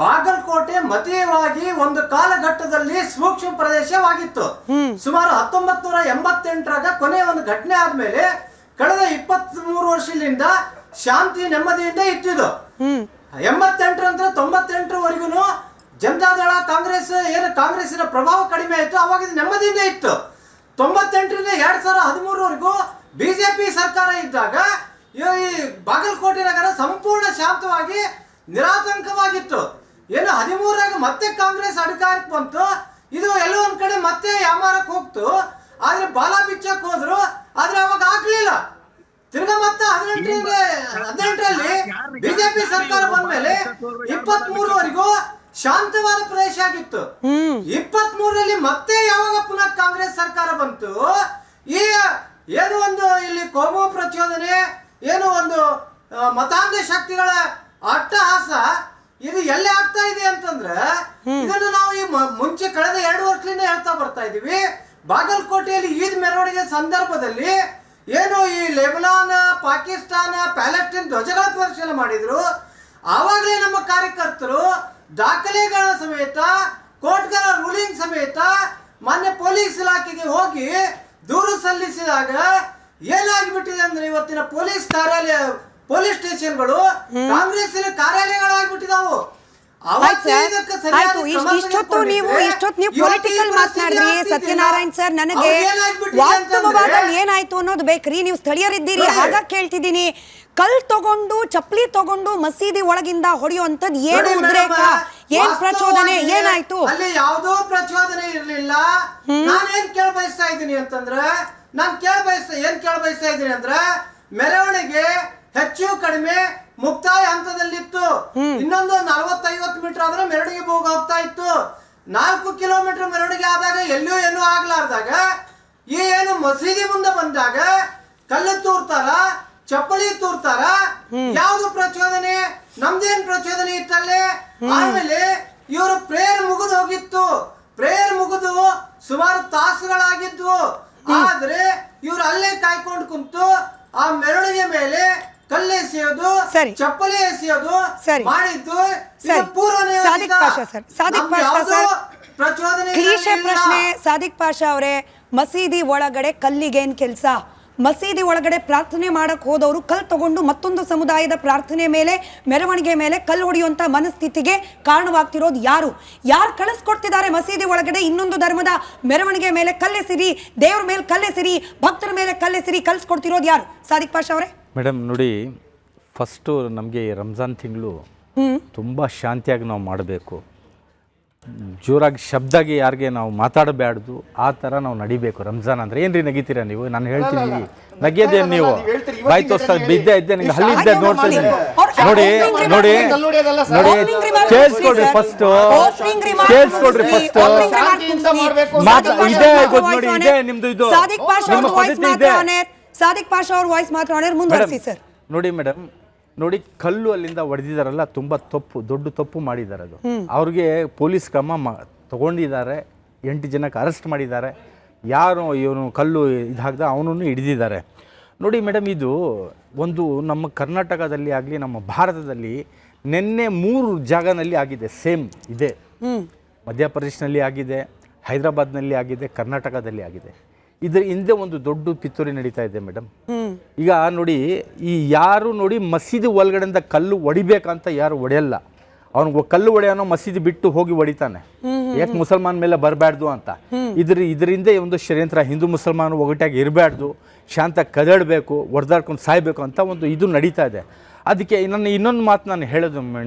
ಬಾಗಲಕೋಟೆ ಮತೀಯವಾಗಿ ಒಂದು ಕಾಲಘಟ್ಟದಲ್ಲಿ ಸೂಕ್ಷ್ಮ ಪ್ರದೇಶವಾಗಿತ್ತು. ಸುಮಾರು 1988ರಾಗ ಕೊನೆಯ ಒಂದು ಘಟನೆ ಆದ್ಮೇಲೆ ಕಳೆದ 23 ವರ್ಷದಿಂದ ಶಾಂತಿ ನೆಮ್ಮದಿಯಿಂದ ಇತ್ತಿದ್ದು. 88 ನಂತರ 98ರವರೆಗೂ ಜನತಾದಳ ಕಾಂಗ್ರೆಸ್ ಕಾಂಗ್ರೆಸ್ಸಿನ ಪ್ರಭಾವ ಕಡಿಮೆ ಆಯಿತು. ಅವಾಗ ಇದು ನೆಮ್ಮದಿಯಿಂದ ಇತ್ತು. 98ರಿಂದ 2013ವರೆಗೂ ಬಿಜೆಪಿ ಸರ್ಕಾರ ಇದ್ದಾಗ ಈ ಬಾಗಲಕೋಟೆ ನಗರ ಸಂಪೂರ್ಣ ಶಾಂತವಾಗಿ ನಿರಾತಂಕವಾಗಿತ್ತು. ಏನು 13ರಾಗ ಮತ್ತೆ ಕಾಂಗ್ರೆಸ್ ಅಧಿಕಾರಕ್ಕೆ ಬಂತು. ಇದು ಎಲ್ಲೋ ಒಂದ್ ಕಡೆ ಮತ್ತೆ ಯಾಮಾರಕ್ಕೆ ಹೋಗ್ತು. ಆದ್ರೆ ಬಾಲ ಬಿಚ್ಚಕ್ ಹೋದ್ರು, ಆದ್ರೆ ಅವಾಗ ಆಗ್ಲಿಲ್ಲ. ತಿರ್ಗಾ ಮತ್ತೆ 18ರಲ್ಲಿ ಬಿಜೆಪಿ ಸರ್ಕಾರ ಬಂದ್ಮೇಲೆ 23ವರೆಗೂ ಶಾಂತವಾದ ಪ್ರದೇಶ ಆಗಿತ್ತು. 23ರಲ್ಲಿ ಮತ್ತೆ ಯಾವಾಗ ಪುನಃ ಕಾಂಗ್ರೆಸ್ ಸರ್ಕಾರ ಬಂತು, ಈ ಏನು ಒಂದು ಇಲ್ಲಿ ಕೋಮು ಪ್ರಚೋದನೆ, ಏನು ಒಂದು ಮತಾಂಧ ಶಕ್ತಿಗಳ ಅಟ್ಟಹಾಸ ಇದು ಎಲ್ಲಿ ಆಗ್ತಾ ಇದೆ ಅಂತಂದ್ರೆ, ಇದನ್ನು ನಾವು ಈ ಮುಂಚೆ ಕಳೆದ 2 ವರ್ಷದಿಂದ ಹೇಳ್ತಾ ಬರ್ತಾ ಇದೀವಿ. ಬಾಗಲಕೋಟೆಯಲ್ಲಿ ಈದ್ ಮೆರವಣಿಗೆ ಸಂದರ್ಭದಲ್ಲಿ ಏನು ಈ ಲೆಬನಾನ್, ಪಾಕಿಸ್ತಾನ, ಪ್ಯಾಲೆಸ್ಟೈನ್ ಧ್ವಜಗಳ ಪ್ರದರ್ಶನ ಮಾಡಿದ್ರು. ಆವಾಗಲೇ ನಮ್ಮ ಕಾರ್ಯಕರ್ತರು ದಾಖಲೆಗಳ ಸಮೇತ, ಕೋರ್ಟ್ಗಳ ರೂಲಿಂಗ್ ಸಮೇತ ಮಾನ್ಯ ಪೊಲೀಸ್ ಇಲಾಖೆಗೆ ಹೋಗಿ ದೂರು ಸಲ್ಲಿಸಿದಾಗ ಏನಾಗಿಬಿಟ್ಟಿದೆ ಅಂದ್ರೆ, ಇವತ್ತಿನ ಪೊಲೀಸ್ ಕಾರ್ಯಾಲಯ, ಪೊಲೀಸ್ ಸ್ಟೇಷನ್ಗಳು ಕಾಂಗ್ರೆಸ್ ಕಾರ್ಯಾಲಯಗಳಾಗ್ಬಿಟ್ಟಿದಾವು. ಇಷ್ಟೊತ್ತು ನೀವು ಪೊಲಿಟಿಕಲ್ ಮಾತನಾಡಿದ್ರಿ ಸತ್ಯನಾರಾಯಣ್ ಸರ್. ನನಗೆ ವಾಸ್ತವವಾಗಿ ಏನಾಯ್ತು ಅನ್ನೋದು ಬೇಕ್ರಿ. ನೀವು ಸ್ಥಳೀಯರಿದ್ದೀರಿ, ಹಾಗಾಗಿ ಕೇಳ್ತಿದ್ದೀನಿ. ಕಲ್ ತಗೊಂಡು, ಚಪ್ಪಲಿ ತಗೊಂಡು ಮಸೀದಿ ಒಳಗಿಂದ ಹೊಡೆಯುವಂತದ್ದು ಏನು ಉದ್ರೇಕ, ಏನ್ ಪ್ರಚೋದನೆ, ಏನಾಯ್ತು? ಅಲ್ಲಿ ಯಾವುದೋ ಪ್ರಚೋದನೆ ಇರ್ಲಿಲ್ಲ. ನಾನೇನ್ ಕೇಳ ಬಯಸ್ತಾ ಇದ್ದೀನಿ ಅಂತಂದ್ರೆ, ಏನ್ ಕೇಳ ಬಯಸ್ತಾ ಇದ್ದೀನಿ ಅಂದ್ರೆ, ಮೆರವಣಿಗೆ ಹೆಚ್ಚು ಕಡಿಮೆ ಮುಕ್ತಾಯ ಹಂತದಲ್ಲಿತ್ತು. ಇನ್ನೊಂದು 40-50 ಮೀಟರ್ ಆದ್ರೆ ಮೆರವಣಿಗೆ ಹೋಗ್ತಾ ಇತ್ತು. 4 ಕಿಲೋಮೀಟರ್ ಮೆರವಣಿಗೆ ಆದಾಗ ಎಲ್ಲೂ ಏನೂ ಆಗ್ಲಾರ್ದಾಗ ಈ ಏನು ಮಸೀದಿ ಮುಂದೆ ಬಂದಾಗ ಕಲ್ಲು ತೂರ್ತಾರ, ಚಪ್ಪಲಿ ತೂರ್ತಾರ. ಯಾವ್ದು ಪ್ರಚೋದನೆ? ನಮ್ದೇನ್ ಪ್ರಚೋದನೆ ಇತ್ತಲ್ಲೇ? ಆಮೇಲೆ ಇವರು ಪ್ರೇಯರ್ ಮುಗಿದು ಹೋಗಿತ್ತು. ಪ್ರೇಯರ್ ಮುಗಿದು ಸುಮಾರು ತಾಸುಗಳಾಗಿದ್ವು. ಆದ್ರೆ ಇವ್ರು ಅಲ್ಲೇ ಕಾಯ್ಕೊಂಡು ಕುಂತು ಆ ಮೆರವಣಿಗೆ ಮೇಲೆ ಕಲ್ಲೆಸೆಯೋದು, ಚಪ್ಪಲಿ ಎಸೆಯೋದು ಮಾಡಿದ್ದು ಪೂರ್ವನೇ. ಪ್ರಶ್ನೆ ಸಾದಿಕ್ ಪಾಷಾ ಅವರೇ, ಮಸೀದಿ ಒಳಗಡೆ ಕಲ್ಲಿಗೇನ್ ಕೆಲಸ? ಮಸೀದಿ ಒಳಗಡೆ ಪ್ರಾರ್ಥನೆ ಮಾಡಕ್ ಹೋದವರು ಕಲ್ ತಗೊಂಡು ಮತ್ತೊಂದು ಸಮುದಾಯದ ಪ್ರಾರ್ಥನೆ ಮೇಲೆ, ಮೆರವಣಿಗೆ ಮೇಲೆ ಕಲ್ಲು ಹೊಡೆಯುವಂತ ಮನಸ್ಥಿತಿಗೆ ಕಾರಣವಾಗ್ತಿರೋದು ಯಾರು? ಯಾರು ಕಳಿಸ್ಕೊಡ್ತಿದ್ದಾರೆ ಮಸೀದಿ ಒಳಗಡೆ ಇನ್ನೊಂದು ಧರ್ಮದ ಮೆರವಣಿಗೆ ಮೇಲೆ ಕಲ್ಲೆಸಿರಿ, ದೇವ್ರ ಮೇಲೆ ಕಲ್ಲೆಸಿರಿ, ಭಕ್ತರ ಮೇಲೆ ಕಲ್ಲೆಸಿರಿ ಕಲ್ಸ್ಕೊಡ್ತಿರೋದು ಯಾರು? ಸಾದಿಕ್ ಪಾಷಾ ಅವರೇ. ಮೇಡಮ್ ನೋಡಿ, ಫಸ್ಟು ನಮಗೆ ರಂಜಾನ್ ತಿಂಗಳು ತುಂಬ ಶಾಂತಿಯಾಗಿ ನಾವು ಮಾಡಬೇಕು. ಜೋರಾಗಿ ಶಬ್ದಾಗಿ ಯಾರಿಗೆ ನಾವು ಮಾತಾಡಬಾರ್ದು, ಆ ಥರ ನಾವು ನಡಿಬೇಕು. ರಂಜಾನ್ ಅಂದರೆ ಏನ್ರಿ ನಗಿತೀರಾ ನೀವು? ನಾನು ಹೇಳ್ತೀನಿ, ನಗಿಯೋದೇನು ನೀವು? ಬಾಯ್ ತೋರಿಸ್ತಾ ಬಿದ್ದೆ ಇದ್ದೆ, ನಿಮ್ಗೆ ಹಲ್ಲಿದ್ದೆ ನೋಡ್ತಾ ಇದ್ದೀನಿ. ನೋಡಿ ನೋಡಿ ನೋಡಿ, ಕೇಳಿಸ್ಕೊಡ್ರಿ ಫಸ್ಟು, ಕೇಳಿಸ್ಕೊಡ್ರಿ ಫಸ್ಟು. ಇದೇ ಗೊತ್ತು ನೋಡಿ, ಇದೇ ನಿಮ್ದು, ಇದು ನಿಮ್ಮ ಪದ್ಧತಿ ಇದೆ. ಸಾದಿಕ್ ಪಾಷಾ ಅವ್ರ ವಾಯ್ಸ್ ಮಾತ್ರ ಮುಂದುವರಿಸಿ ಸರ್. ನೋಡಿ ಮೇಡಮ್, ನೋಡಿ ಕಲ್ಲು ಅಲ್ಲಿಂದ ಹೊಡೆದಿದ್ದಾರಲ್ಲ, ತುಂಬ ತಪ್ಪು, ದೊಡ್ಡ ತಪ್ಪು ಮಾಡಿದ್ದಾರೆ. ಅದು ಅವ್ರಿಗೆ ಪೊಲೀಸ್ ಕ್ರಮ ತಗೊಂಡಿದ್ದಾರೆ. 8 ಜನಕ್ಕೆ ಅರೆಸ್ಟ್ ಮಾಡಿದ್ದಾರೆ. ಯಾರು ಇವನು ಕಲ್ಲು ಇದಾಗ್ದ ಅವನನ್ನು ಹಿಡಿದಿದ್ದಾರೆ. ನೋಡಿ ಮೇಡಮ್, ಇದು ಒಂದು ನಮ್ಮ ಕರ್ನಾಟಕದಲ್ಲಿ ಆಗಲಿ ನಮ್ಮ ಭಾರತದಲ್ಲಿ ನಿನ್ನೆ 3 ಜಾಗನಲ್ಲಿ ಆಗಿದೆ. ಸೇಮ್ ಇದೆ. ಮಧ್ಯಪ್ರದೇಶನಲ್ಲಿ ಆಗಿದೆ, ಹೈದರಾಬಾದ್ನಲ್ಲಿ ಆಗಿದೆ, ಕರ್ನಾಟಕದಲ್ಲಿ ಆಗಿದೆ. ಇದ್ರ ಹಿಂದೆ ಒಂದು ದೊಡ್ಡ ಪಿತೂರಿ ನಡೀತಾ ಇದೆ ಮೇಡಮ್. ಈಗ ನೋಡಿ, ಈ ಯಾರು ನೋಡಿ ಮಸೀದಿ ಒಳಗಡೆಯಿಂದ ಕಲ್ಲು ಹೊಡಿಬೇಕಂತ ಯಾರು ಹೊಡೆಯಲ್ಲ. ಅವ್ನಿಗೆ ಕಲ್ಲು ಹೊಡೆಯೋನೋ ಮಸೀದಿ ಬಿಟ್ಟು ಹೋಗಿ ಹೊಡಿತಾನೆ, ಯಾಕೆ ಮುಸಲ್ಮಾನ್ ಮೇಲೆ ಬರಬಾರ್ದು ಅಂತ. ಇದರಿಂದ ಒಂದು ಷಡ್ಯಂತ್ರ, ಹಿಂದೂ ಮುಸಲ್ಮಾನ ಒಗಟಾಗಿ ಇರಬಾರ್ದು, ಶಾಂತ ಕದಡಬೇಕು, ಹೊಡೆದಾಡ್ಕೊಂಡು ಸಾಯ್ಬೇಕು ಅಂತ ಒಂದು ಇದು ನಡೀತಾ ಇದೆ. ಅದಕ್ಕೆ ನನ್ನ ಇನ್ನೊಂದು ಮಾತು ನಾನು ಹೇಳೋದು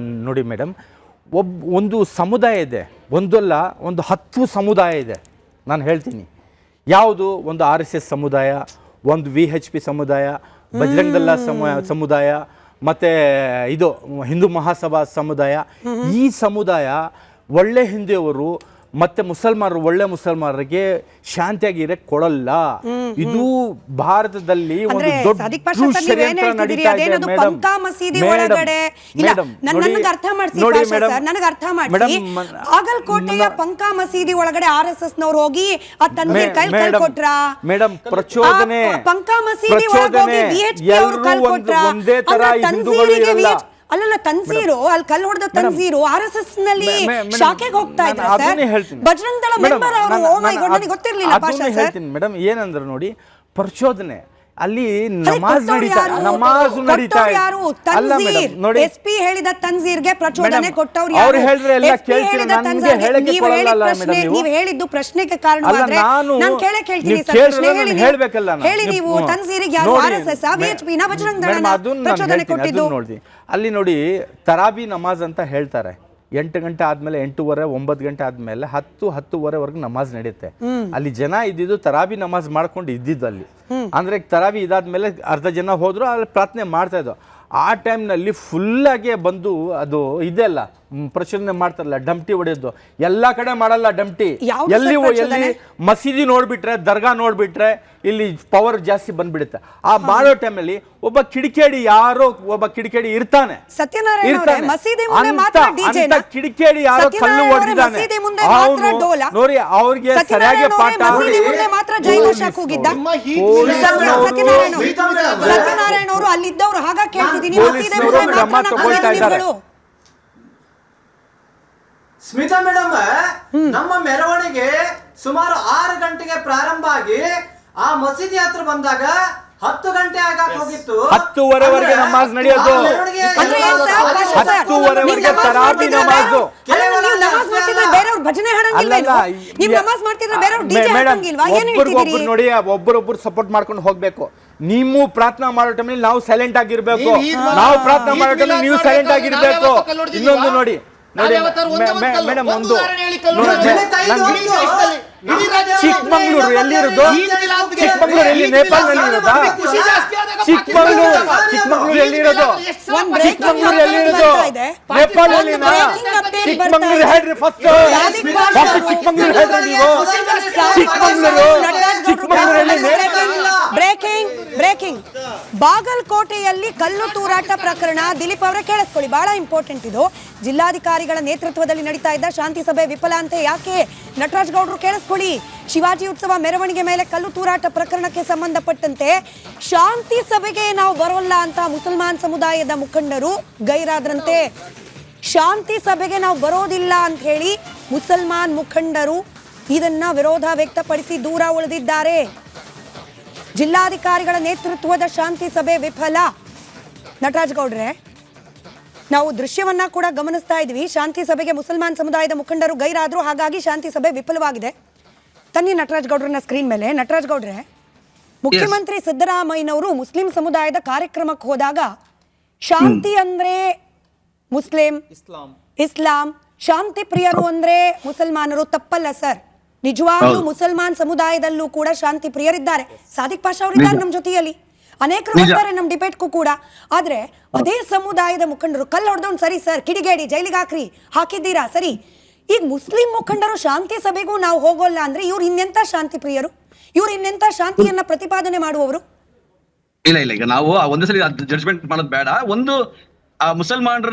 ನೋಡಿ ಮೇಡಮ್, ಒಂದು ಸಮುದಾಯ ಇದೆ, ಒಂದಲ್ಲ ಒಂದು 10 ಸಮುದಾಯ ಇದೆ. ನಾನು ಹೇಳ್ತೀನಿ ಯಾವುದು. ಒಂದು RSS ಸಮುದಾಯ, ಒಂದು VHP ಸಮುದಾಯ, ಬಜರಂಗ್ ದಳ ಸಮುದಾಯ, ಮತ್ತು ಇದು ಹಿಂದೂ ಮಹಾಸಭಾ ಸಮುದಾಯ. ಈ ಸಮುದಾಯ ಒಳ್ಳೆ ಹಿಂದೂವರು ಮತ್ತೆ ಮುಸಲ್ಮಾನರು, ಒಳ್ಳೆ ಮುಸಲ್ಮಾನರಿಗೆ ಶಾಂತಿಯಾಗಿ ಇರಕ್ಕೆ ಕೊಡಲ್ಲ. ಇದು ಭಾರತದಲ್ಲಿ ಒಂದು ದೊಡ್ಡ ಷಡ್ಯಂತ್ರ ನಡೀತಾ ಇದೆ ಮೇಡಮ್. ನೋಡಿ ಬಾಗಲಕೋಟೆಯ ಪಂಕಾ ಮಸೀದಿ ಒಳಗಡೆ RSS ನವರು ಹೋಗಿ ಮೇಡಮ್ ಪ್ರಚೋದನೆ, ಪಂಕಾ ಮಸೀದಿ ಒಳಗೆ VHP ಅವರು ಕಲ್ ಕೊಟ್ರ. ಒಂದೇ ತರ ಹಿಂದೂಗಳು ಇರಲ್ಲ. ಅಲ್ಲಲ್ಲ ತನ್ಸೀರು ಅಲ್ಲಿ ಕಲ್ಲು ಹೊಡೆದ ತನ್ಸೀರು RSS ನಲ್ಲಿ ಶಾಖೆಗೆ ಹೋಗ್ತಾ ಇದ್ದಾರೆ ಸರ್. ಬಜರಂಗ್ ದಳ ಮೆಂಬರ್ ಅವರು. ಓ ಮೈ ಗಾಡ್, ನನಗೆ ಗೊತ್ತಿರಲಿಲ್ಲ ಪಾಷಾ ಸರ್. ಹೇಳ್ತೀನಿ ಮೇಡಮ್, ಏನಂದ್ರೆ ನೋಡಿ, ಪರಿಶೋಧನೆ ಅಲ್ಲಿ ನಮಾಜ್ ನಡೀತಾ ಯಾರು? ಅಲ್ಲ ಮೇಡಮ್ ನೋಡಿ, SP ಹೇಳಿದ ತನ್ಸೀರ್ಗೆ ಪ್ರಚೋದನೆ ಕೊಟ್ಟವ್ರು ಅವ್ರು ಯಾರು? ಹೇಳಿದ್ರೆ ಎಲ್ಲ SP ಕೇಳ್ತೀರಾ, ಹೇಳಿದ ನನಗೆ ಹೇಳಕ್ಕೆ ಕೊಡಲ್ಲ ಮೇಡಮ್. ನೀವು ಹೇಳಿದ್ದು ಪ್ರಶ್ನೆಗೆ ಕಾರಣವಾದ್ರೆ ನಾನು ಕೇಳ್ತೀನಿ ಸರ್, ಪ್ರಶ್ನೆ ಹೇಳಿ ಹೇಳಬೇಕಲ್ಲ. ಹೇಳಿ ನೀವು ತನ್ಸೀರಿಗೆ ಯಾರು? RSS VHP ನ ಬಜರಂಗ್ ದಳನ ಪ್ರಚೋದನೆ ಕೊಟ್ಟಿದ್ದು? ನೋಡಿ ಅಲ್ಲಿ ನೋಡಿ, ತರಾಬಿ ನಮಾಜ್ ಅಂತ ಹೇಳ್ತಾರೆ. 8 ಗಂಟೆ ಆದ್ಮೇಲೆ 8:30 9 ಗಂಟೆ ಆದ್ಮೇಲೆ 10-10:30 ನಮಾಜ್ ನಡೆಯುತ್ತೆ. ಅಲ್ಲಿ ಜನ ಇದ್ದಿದ್ದು ತರಾಬಿ ನಮಾಜ್ ಮಾಡ್ಕೊಂಡು ಇದ್ದಿದ್ದು ಅಲ್ಲಿ. ಅಂದ್ರೆ ತರಾಬಿ ಇದಾದ್ಮೇಲೆ ಅರ್ಧ ಜನ ಹೋದ್ರು, ಅಲ್ಲಿ ಪ್ರಾರ್ಥನೆ ಮಾಡ್ತಾ ಇದ್ರು. ಆ ಟೈಮ್ನಲ್ಲಿ ಫುಲ್ಲಾಗೆ ಬಂದು ಅದು ಇದೆಲ್ಲ ಪ್ರಚೋದನೆ ಮಾಡ್ತಾರಲ್ಲ, ಡಮ್ಟಿ ಹೊಡೆಯೋದು. ಎಲ್ಲಾ ಕಡೆ ಮಾಡಲ್ಲ ಡಮ್ಟಿ. ಎಲ್ಲಿ ಮಸೀದಿ ನೋಡ್ಬಿಟ್ರೆ, ದರ್ಗಾ ನೋಡ್ಬಿಟ್ರೆ ಇಲ್ಲಿ ಪವರ್ ಜಾಸ್ತಿ ಬಂದ್ಬಿಡುತ್ತೆ. ಆ ಮಾಡೋ ಟೈಮಲ್ಲಿ ಒಬ್ಬ ಕಿಡಿಕೇಡಿ, ಯಾರೋ ಒಬ್ಬ ಕಿಡಿಕೇಡಿ ಇರ್ತಾನೆ. ಕಿಡಿಕೇಡಿ ಯಾರೋ ಕಲ್ಲು ಹೊಡೆದಿದ್ದಾನೆ, ನೋಡಿ ಅವ್ರಿಗೆ ಸರಿಯಾಗಿ ಪಾಠ. ಸತ್ಯನಾರಾಯಣ ಅವರು ಅಲ್ಲಿದ್ದವರು ಹಾಗ ಕೇಳ್ತಿದ್ದೀನಿ. ಸ್ಮಿತಾ ಮೇಡಮ್, ನಮ್ಮ ಮೆರವಣಿಗೆ ಸುಮಾರು 6 ಗಂಟೆಗೆ ಪ್ರಾರಂಭ ಆಗಿ ಆ ಮಸೀದಿ ಹತ್ರ ಬಂದಾಗ 10 ಗಂಟೆ ಆಗಾಕ್ ಹೋಗಿತ್ತು. 10:30 ನಮಾಜ್ ನಡೆಯೋದು. 10:30 ತರಾಬಿ ನಮಾಜು. ನೋಡಿ, ಒಬ್ಬರೊಬ್ರು ಸಪೋರ್ಟ್ ಮಾಡ್ಕೊಂಡು ಹೋಗ್ಬೇಕು. ನೀವು ಪ್ರಾರ್ಥನಾ ಮಾಡೋ ಟೈಮಲ್ಲಿ ನಾವು ಸೈಲೆಂಟ್ ಆಗಿರ್ಬೇಕು. ನಾವು ಪ್ರಾರ್ಥನಾ ಮಾಡೋ ಟೈಮಲ್ಲಿ ನೀವು ಸೈಲೆಂಟ್ ಆಗಿರ್ಬೇಕು. ಇನ್ನೊಂದು ನೋಡಿ ಮೇಡಮ್, ಒಂದು ಚಿಕ್ಕಮಂಗ್ಳೂರು ಎಲ್ಲಿರೋದು? ಚಿಕ್ಕಮಂಗ್ಳೂರು ಎಲ್ಲಿ? ನೇಪಾಳದಲ್ಲಿ ಇರೋದಾ? ಚಿಕ್ಕಮಂಗ್ಳೂರು ಎಲ್ಲಿರೋದು? ಚಿಕ್ಕಮಂಗ್ಳೂರು ಎಲ್ಲಿರೋದು? ನೇಪಾಳಲ್ಲಿನಾ? ಚಿಕ್ಕಮಂಗ್ಳೂರು ಹೇಳ್ರಿ ಫಸ್ಟ್. ಚಿಕ್ಕಮಂಗ್ಳೂರು ಹೇಳ್ರಿ ನೀವು. ಚಿಕ್ಕಮಂಗ್ಳೂರಲ್ಲಿ ಬ್ರೇಕಿಂಗ್ ಬಾಗಲಕೋಟೆಯಲ್ಲಿ ಕಲ್ಲು ತೂರಾಟ ಪ್ರಕರಣ. ದಿಲೀಪ್ ಅವರೇ ಕೇಳಿಸ್ಕೊಳ್ಳಿ, ಬಹಳ ಇಂಪಾರ್ಟೆಂಟ್ ಇದು. ಜಿಲ್ಲಾಧಿಕಾರಿಗಳ ನೇತೃತ್ವದಲ್ಲಿ ನಡೀತಾ ಇದ್ದ ಶಾಂತಿ ಸಭೆ ವಿಫಲ ಅಂತ ಯಾಕೆ? ನಟರಾಜ್ ಗೌಡ್ರು ಕೇಳಿಸ್ಕೊಳ್ಳಿ. ಶಿವಾಜಿ ಉತ್ಸವ ಮೆರವಣಿಗೆ ಮೇಲೆ ಕಲ್ಲು ತೂರಾಟ ಪ್ರಕರಣಕ್ಕೆ ಸಂಬಂಧಪಟ್ಟಂತೆ ಶಾಂತಿ ಸಭೆಗೆ ನಾವು ಬರೋಲ್ಲ ಅಂತ ಮುಸಲ್ಮಾನ್ ಸಮುದಾಯದ ಮುಖಂಡರು ಗೈರಾದ್ರಂತೆ. ಶಾಂತಿ ಸಭೆಗೆ ನಾವು ಬರೋದಿಲ್ಲ ಅಂತ ಹೇಳಿ ಮುಸಲ್ಮಾನ್ ಮುಖಂಡರು ಇದನ್ನ ವಿರೋಧ ವ್ಯಕ್ತಪಡಿಸಿ ದೂರ ಉಳಿದಿದ್ದಾರೆ. ಜಿಲ್ಲಾಧಿಕಾರಿಗಳ ನೇತೃತ್ವದ ಶಾಂತಿ ಸಭೆ ವಿಫಲ. ನಟರಾಜ್ ಗೌಡ್ರೆ, ನಾವು ದೃಶ್ಯವನ್ನ ಕೂಡ ಗಮನಿಸ್ತಾ ಇದ್ವಿ. ಶಾಂತಿ ಸಭೆಗೆ ಮುಸಲ್ಮಾನ್ ಸಮುದಾಯದ ಮುಖಂಡರು ಗೈರಾದ್ರು, ಹಾಗಾಗಿ ಶಾಂತಿ ಸಭೆ ವಿಫಲವಾಗಿದೆ. ತನ್ನಿ ನಟರಾಜ್ ಗೌಡ್ರನ್ನ ಸ್ಕ್ರೀನ್ ಮೇಲೆ. ನಟರಾಜ್ ಗೌಡ್ರೆ, ಮುಖ್ಯಮಂತ್ರಿ ಸಿದ್ದರಾಮಯ್ಯನವರು ಮುಸ್ಲಿಂ ಸಮುದಾಯದ ಕಾರ್ಯಕ್ರಮಕ್ಕೆ ಹೋದಾಗ ಶಾಂತಿ ಅಂದ್ರೆ ಮುಸ್ಲಿಂ, ಇಸ್ಲಾಂ, ಶಾಂತಿ ಪ್ರಿಯರು ಅಂದ್ರೆ ಮುಸಲ್ಮಾನರು, ತಪ್ಪಲ್ಲ ಸರ್. ನಿಜವಾಗ್ಲೂ ಮುಸಲ್ಮಾನ್ ಸಮುದಾಯದಲ್ಲೂ ಕೂಡ ಶಾಂತಿ ಪ್ರಿಯರಿದ್ದಾರೆ. ಸಾದಿಕ್ ಪಾಷಾ ಅವರಿದ್ದಾರೆ ನಮ್ಮ ಜೊತೆಯಲ್ಲಿ, ಅನೇಕರು ಬರ್ತಾರೆ ನಮ್ಮ ಡಿಬೇಟ್ಗೂ ಕೂಡ. ಆದ್ರೆ ಅದೇ ಸಮುದಾಯದ ಮುಖಂಡರು ಕಲ್ಲು ಹೊಡೆದವ್ನು ಸರಿ ಸರ್, ಕಿಡಿಗೇಡಿ, ಜೈಲಿಗೆ ಹಾಕಿದ್ದೀರಾ ಸರಿ. ಈಗ ಮುಸ್ಲಿಂ ಮುಖಂಡರು ಶಾಂತಿ ಸಭೆಗೂ ನಾವು ಹೋಗೋಲ್ಲ ಅಂದ್ರೆ ಇವ್ರು ಇನ್ನೆಂತ ಶಾಂತಿ ಪ್ರಿಯರು? ಇವ್ರು ಇನ್ನೆಂತ ಶಾಂತಿಯನ್ನ ಪ್ರತಿಪಾದನೆ ಮಾಡುವವರು? ಇಲ್ಲ ಈಗ ನಾವು ಒಂದೇ ಸಲ ಜಡ್ಜ್ಮೆಂಟ್ ಮಾಡೋದು ಬೇಡ. ಒಂದು ಮುಸಲ್ಮಾನರ